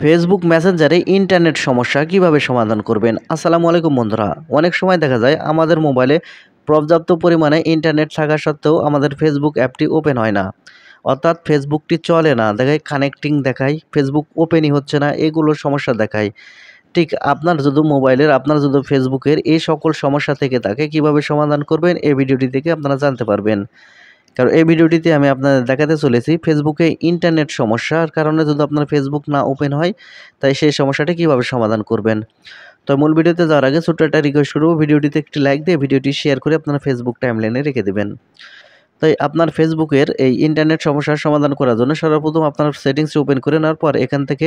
Facebook মেসেঞ্জারে internet সমস্যা কিভাবে সমাধান করবেন? আসসালামু আলাইকুম বন্ধুরা। অনেক সময় দেখা যায় আমাদের মোবাইলে পর্যাপ্ত পরিমাণে ইন্টারনেট থাকা সত্ত্বেও আমাদের ফেসবুক অ্যাপটি ওপেন হয় না। অর্থাৎ ফেসবুকটি চলে না। দেখায় কানেক্টিং দেখায়, ফেসবুক ওপেনই হচ্ছে না, এগুলোর সমস্যা দেখায়। ঠিক আপনার যদি ফেসবুকের এই সকল সমস্যা থেকে থাকে কিভাবে সমাধান করবেন এই ভিডিওটি থেকে আপনারা জানতে পারবেন। কারণ এই ভিডিওটিতে আমি আপনাদের দেখাতে চলেছি ফেসবুকে ইন্টারনেট সমস্যার কারণে যদি আপনার ফেসবুক না ওপেন হয়, তাই সেই সমস্যাটি কিভাবে সমাধান করবেন। তো মূল ভিডিওতে যাওয়ার আগে ছোট্ট একটা রিকোয়েস্ট করব, ভিডিওটিতে একটি লাইক দিয়ে ভিডিওটি শেয়ার করে আপনার ফেসবুক টাইমলাইনে রেখে দেবেন। তাই আপনার ফেসবুকের এই ইন্টারনেট সমস্যার সমাধান করার জন্য সর্বপ্রথম আপনার সেটিংস ওপেন করে নেওয়ার পর এখান থেকে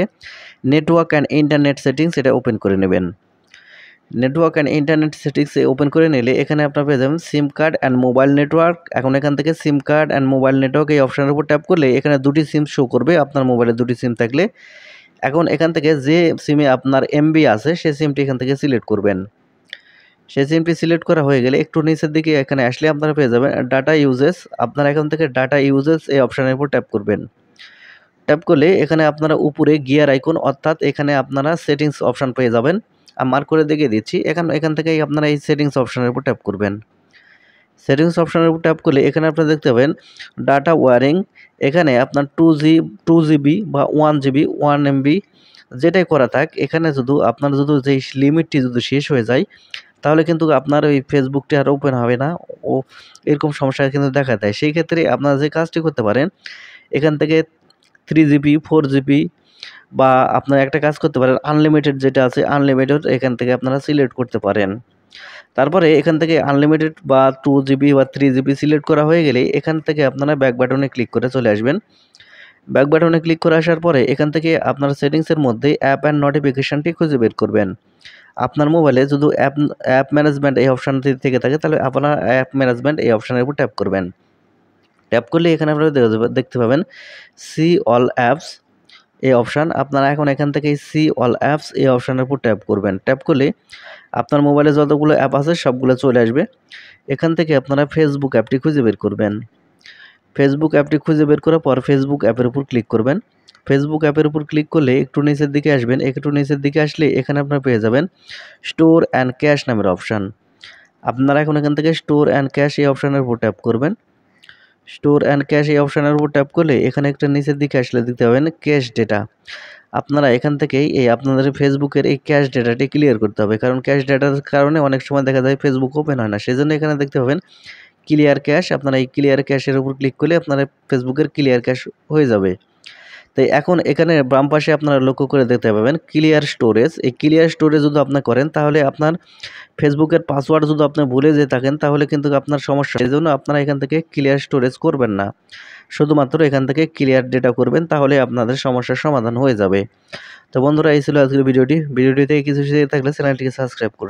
নেটওয়ার্ক অ্যান্ড ইন্টারনেট সেটিংস এটা ওপেন করে নেবেন। নেটওয়ার্ক অ্যান্ড ইন্টারনেট সেটিংসে ওপেন করে নিলে এখানে আপনারা পেয়ে যাবেন সিম কার্ড অ্যান্ড মোবাইল নেটওয়ার্ক। এখন এখান থেকে সিম কার্ড অ্যান্ড মোবাইল নেটওয়ার্ক এই অপশনের উপর ট্যাপ করলে এখানে দুটি সিম শো করবে আপনার মোবাইলে দুটি সিম থাকলে। এখন এখান থেকে যে সিমে আপনার এমবি আছে সেই সিমটি এখান থেকে সিলেক্ট করবেন। সেই সিমটি সিলেক্ট করা হয়ে গেলে একটু নিচের দিকে এখানে আসলে আপনারা পেয়ে যাবেন ডাটা ইউজেস। আপনারা এখান থেকে ডাটা ইউজেস এই অপশনের উপর ট্যাপ করবেন। ট্যাপ করলে এখানে আপনারা উপরে গিয়ার আইকন অর্থাৎ এখানে আপনারা সেটিংস অপশন পেয়ে যাবেন। মার্ক করে দেখিয়ে দিচ্ছি। এখান থেকেই আপনারা এই সেটিংস অপশনের উপর ট্যাপ করবেন। সেটিংস অপশনের উপর ট্যাপ করলে এখানে আপনারা দেখতে পাবেন ডাটা ওয়্যারিং। এখানে আপনার 2 জিবি বা 1 জিবি 1 MB যেটাই করা থাক, এখানে আপনার যেই লিমিটটি যদি শেষ হয়ে যায় তাহলে কিন্তু আপনার ওই ফেসবুকটি আর ওপেন হবে না ও এরকম সমস্যা কিন্তু দেখা দেয়। সেই ক্ষেত্রে আপনারা যে কাজটি করতে পারেন এখান থেকে 3 জিবি 4 জিবি বা আপনারা একটা কাজ করতে পারেন আনলিমিটেড যেটা আছে আনলিমিটেড এখান থেকে আপনারা সিলেক্ট করতে পারেন। তারপরে এখান থেকে আনলিমিটেড বা 2 জিবি বা 3 জিবি সিলেক্ট করা হয়ে গেলে এখান থেকে আপনারা ব্যাক বাটনে ক্লিক করে চলে আসবেন। ব্যাক বাটনে ক্লিক করে আসার পরে এখান থেকে আপনার সেটিংসের মধ্যে অ্যাপ অ্যান্ড নোটিফিকেশনটি খুঁজে বের করবেন। আপনার মোবাইলে যদি অ্যাপ ম্যানেজমেন্ট এই অপশানটি থেকে থাকে তাহলে আপনারা অ্যাপ ম্যানেজমেন্ট এই অপশানের উপর ট্যাপ করবেন। ট্যাপ করলে এখানে আপনারা দেখতে পাবেন সি অল অ্যাপস এই অপশান। আপনারা এখন এখান থেকে সি অল অ্যাপস এই অপশানের উপর ট্যাপ করবেন। ট্যাপ করলে আপনার মোবাইলে যতগুলো অ্যাপ আছে সবগুলো চলে আসবে। এখান থেকে আপনারা ফেসবুক অ্যাপটি খুঁজে বের করবেন। ফেসবুক অ্যাপটি খুঁজে বের করার পর ফেসবুক অ্যাপের উপর ক্লিক করবেন। ফেসবুক অ্যাপের উপর ক্লিক করলে একটু নিচের দিকে আসবেন। একটু নিচের দিকে আসলে এখানে আপনারা পেয়ে যাবেন স্টোর অ্যান্ড ক্যাশ নামের অপশান। আপনারা এখন এখান থেকে স্টোর অ্যান্ড ক্যাশ এই অপশানের উপর ট্যাপ করবেন। স্টোর অ্যান্ড ক্যাশ এই অপশানের উপর ট্যাপ করলে এখানে একটা নিচের দিকে আসলে দেখতে পাবেন ক্যাশ ডেটা। আপনারা এখান থেকেই আপনাদের ফেসবুকের এই ক্যাশ ডেটাটি ক্লিয়ার করতে হবে। কারণ ক্যাশ ডেটার কারণে অনেক সময় দেখা যায় ফেসবুক ওপেন হয় না। সেজন্য এখানে দেখতে পাবেন ক্লিয়ার ক্যাশ। আপনারা এই ক্লিয়ার ক্যাশের উপর ক্লিক করলে আপনার ফেসবুকের ক্লিয়ার ক্যাশ হয়ে যাবে। তাই এখন এখানে বাম পাশে আপনারা লক্ষ্য করে দেখতে পাবেন ক্লিয়ার স্টোরেজ। এই ক্লিয়ার স্টোরেজ যদি আপনি করেন তাহলে আপনার ফেসবুকের পাসওয়ার্ড যদি আপনি ভুলে যেয়ে থাকেন তাহলে কিন্তু আপনার সমস্যা। এজন্য আপনারা এখান থেকে ক্লিয়ার স্টোরেজ করবেন না। শুধুমাত্র এখান থেকে ক্লিয়ার ডেটা করবেন তাহলে আপনাদের সমস্যার সমাধান হয়ে যাবে। তো বন্ধুরা এই ছিল আজকের ভিডিওটি। ভিডিওটি থেকে কিছু শিখে থাকলে চ্যানেলটিকে সাবস্ক্রাইব করুন।